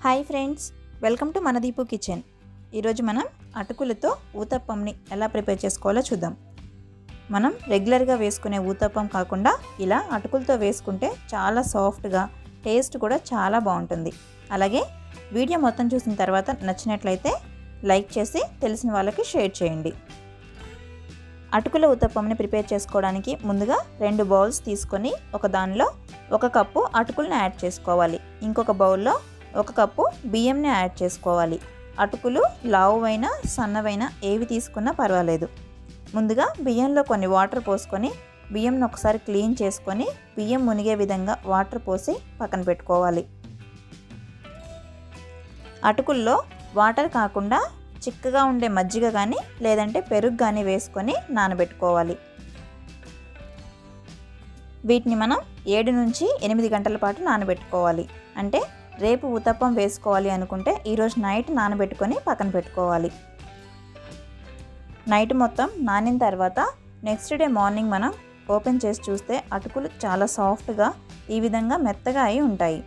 Hi friends, welcome to మన Deepu kitchen. ఈరోజు మనం అటుకులతో ఊతప్పంని ఎలా ప్రిపేర్ చేసుకోవాలో చూద్దాం. మనం రెగ్యులర్గా వేసుకునే ఊతప్పం కాకుండా ఇలా అటుకులతో వేసుకుంటే చాలా సాఫ్ట్గా, టేస్ట్ కూడా చాలా బాగుంటుంది. అలాగే వీడియో మొత్తం చూసిన తర్వాత నచ్చినట్లయితే లైక్ చేసి తెలిసిన వాళ్ళకి షేర్ చేయండి. అటుకుల ఊతప్పంని ప్రిపేర్ చేసుకోవడానికి ముందుగా 2 బౌల్స్ తీసుకొని ఒక దానిలో 1 కప్పు అటుకులను యాడ్ చేసుకోవాలి. ఇంకొక బౌల్లో 1 కప్పు బియ్యంని యాడ్ చేసుకోవాలి. అటుకులు లావువైనా సన్నవైనా ఏవి తీసుకున్నా పర్వాలేదు. ముందుగా బియ్యంలో కొన్ని వాటర్ పోసుకొని బియ్యంని ఒకసారి క్లీన్ చేసుకొని బియ్యం మునిగే విధంగా వాటర్ పోసి పక్కన పెట్టుకోవాలి. అటుకుల్లో వాటర్ కాకుండా చిక్కగా ఉండే మజ్జిగ కానీ లేదంటే పెరుగు కానీ వేసుకొని నానబెట్టుకోవాలి. వీటిని మనం 7 నుంచి 8 గంటల పాటు నానబెట్టుకోవాలి. అంటే రేపు ఊతప్పం వేసుకోవాలి అనుకుంటే ఈరోజు నైట్ నానబెట్టుకొని పక్కన పెట్టుకోవాలి. నైట్ మొత్తం నానిన తర్వాత నెక్స్ట్ డే మార్నింగ్ మనం ఓపెన్ చేసి చూస్తే అటుకులు చాలా సాఫ్ట్గా ఈ విధంగా మెత్తగా అయి ఉంటాయి.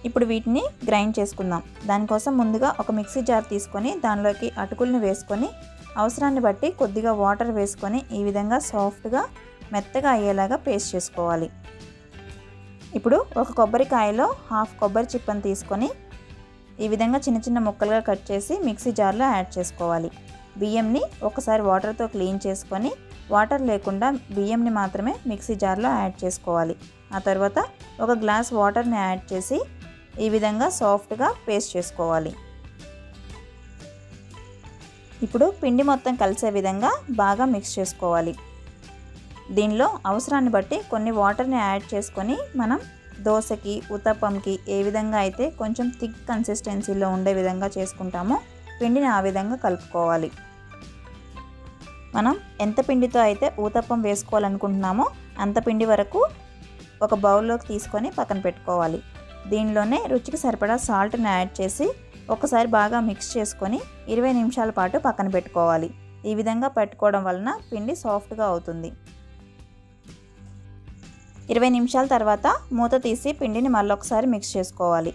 ఇప్పుడు వీటిని గ్రైండ్ చేసుకుందాం. దానికోసం ముందుగా ఒక మిక్సీ జార్ తీసుకొని దానిలోకి అటుకులను వేసుకొని అవసరాన్ని బట్టి కొద్దిగా వాటర్ వేసుకొని ఈ విధంగా సాఫ్ట్గా మెత్తగా అయ్యేలాగా పేస్ట్ చేసుకోవాలి. ఇప్పుడు ఒక కొబ్బరికాయలో 1/2 కొబ్బరి చిప్పను తీసుకొని ఈ విధంగా చిన్న చిన్న ముక్కలుగా కట్ చేసి మిక్సీ జార్లో యాడ్ చేసుకోవాలి. బియ్యంని ఒకసారి వాటర్తో క్లీన్ చేసుకొని వాటర్ లేకుండా బియ్యంని మాత్రమే మిక్సీ జార్లో యాడ్ చేసుకోవాలి. ఆ తర్వాత 1 గ్లాస్ వాటర్ని యాడ్ చేసి ఈ విధంగా సాఫ్ట్గా పేస్ట్ చేసుకోవాలి. ఇప్పుడు పిండి మొత్తం కలిసే విధంగా బాగా మిక్స్ చేసుకోవాలి. దీనిలో అవసరాన్ని బట్టి కొన్ని వాటర్ని యాడ్ చేసుకొని మనం దోశకి ఉత్తప్పంకి ఏ విధంగా అయితే కొంచెం థిక్ కన్సిస్టెన్సీలో ఉండే విధంగా చేసుకుంటామో పిండిని ఆ విధంగా కలుపుకోవాలి. మనం ఎంత పిండితో అయితే ఊతప్పం వేసుకోవాలనుకుంటున్నామో అంత పిండి వరకు ఒక బౌల్లోకి తీసుకొని పక్కన పెట్టుకోవాలి. దీనిలోనే రుచికి సరిపడా సాల్ట్ని యాడ్ చేసి ఒకసారి బాగా మిక్స్ చేసుకొని 20 నిమిషాల పాటు పక్కన పెట్టుకోవాలి. ఈ విధంగా పెట్టుకోవడం వలన పిండి సాఫ్ట్గా అవుతుంది. 20 నిమిషాల తర్వాత మూత తీసి పిండిని మళ్ళొకసారి మిక్స్ చేసుకోవాలి.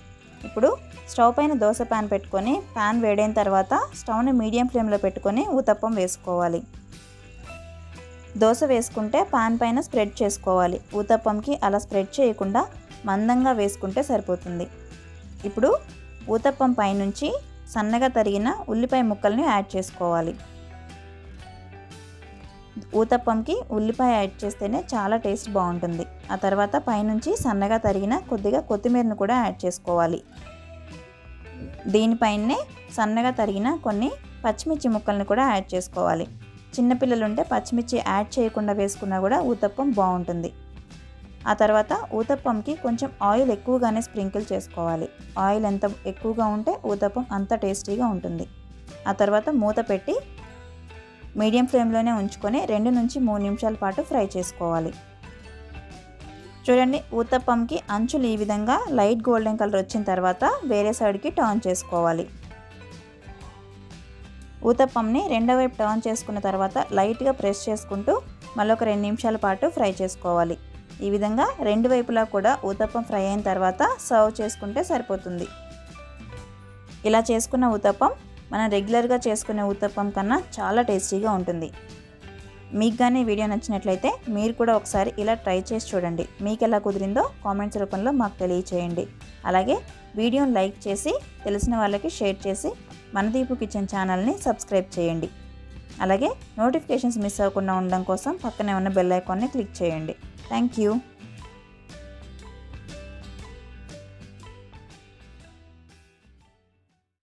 ఇప్పుడు స్టవ్ పైన దోశ ప్యాన్ పెట్టుకొని ప్యాన్ వేడైన తర్వాత స్టవ్ని మీడియం ఫ్లేమ్లో పెట్టుకొని ఊతప్పం వేసుకోవాలి. దోశ వేసుకుంటే ప్యాన్ పైన స్ప్రెడ్ చేసుకోవాలి. ఊతప్పంకి అలా స్ప్రెడ్ చేయకుండా మందంగా వేసుకుంటే సరిపోతుంది. ఇప్పుడు ఊతప్పం పైనుంచి సన్నగా తరిగిన ఉల్లిపాయ ముక్కల్ని యాడ్ చేసుకోవాలి. ఊతప్పంకి ఉల్లిపాయ యాడ్ చేస్తేనే చాలా టేస్ట్ బాగుంటుంది. ఆ తర్వాత పైనుంచి సన్నగా తరిగిన కొద్దిగా కొత్తిమీరను కూడా యాడ్ చేసుకోవాలి. దీనిపైనే సన్నగా తరిగిన కొన్ని పచ్చిమిర్చి ముక్కల్ని కూడా యాడ్ చేసుకోవాలి. చిన్నపిల్లలు ఉంటే పచ్చిమిర్చి యాడ్ చేయకుండా వేసుకున్నా కూడా ఊతప్పం బాగుంటుంది. ఆ తర్వాత ఊతప్పంకి కొంచెం ఆయిల్ ఎక్కువగానే స్ప్రింకిల్ చేసుకోవాలి. ఆయిల్ ఎంత ఎక్కువగా ఉంటే ఊతప్పం అంత టేస్టీగా ఉంటుంది. ఆ తర్వాత మూత పెట్టి మీడియం ఫ్లేమ్లోనే ఉంచుకొని 2 నుంచి 3 నిమిషాల పాటు ఫ్రై చేసుకోవాలి. చూడండి, ఊతప్పంకి అంచులు ఈ విధంగా లైట్ గోల్డెన్ కలర్ వచ్చిన తర్వాత వేరే సైడ్కి టర్న్ చేసుకోవాలి. ఊతప్పంని రెండో వైపు టర్న్ చేసుకున్న తర్వాత లైట్గా ప్రెస్ చేసుకుంటూ మళ్ళొక 2 నిమిషాల పాటు ఫ్రై చేసుకోవాలి. ఈ విధంగా 2 వైపులా కూడా ఊతప్పం ఫ్రై అయిన తర్వాత సర్వ్ చేసుకుంటే సరిపోతుంది. ఇలా చేసుకున్న ఊతప్పం మనం రెగ్యులర్గా చేసుకునే ఊతప్పం కన్నా చాలా టేస్టీగా ఉంటుంది. మీకు కానీ వీడియో నచ్చినట్లయితే మీరు కూడా ఒకసారి ఇలా ట్రై చేసి చూడండి. మీకు ఎలా కుదిరిందో కామెంట్స్ రూపంలో మాకు తెలియచేయండి. అలాగే వీడియోని లైక్ చేసి తెలిసిన వాళ్ళకి షేర్ చేసి మన దీపు కిచెన్ ఛానల్ని సబ్స్క్రైబ్ చేయండి. అలాగే నోటిఫికేషన్స్ మిస్ అవ్వకుండా ఉండడం కోసం పక్కనే ఉన్న బెల్ ఐకాన్ని క్లిక్ చేయండి. Thank you.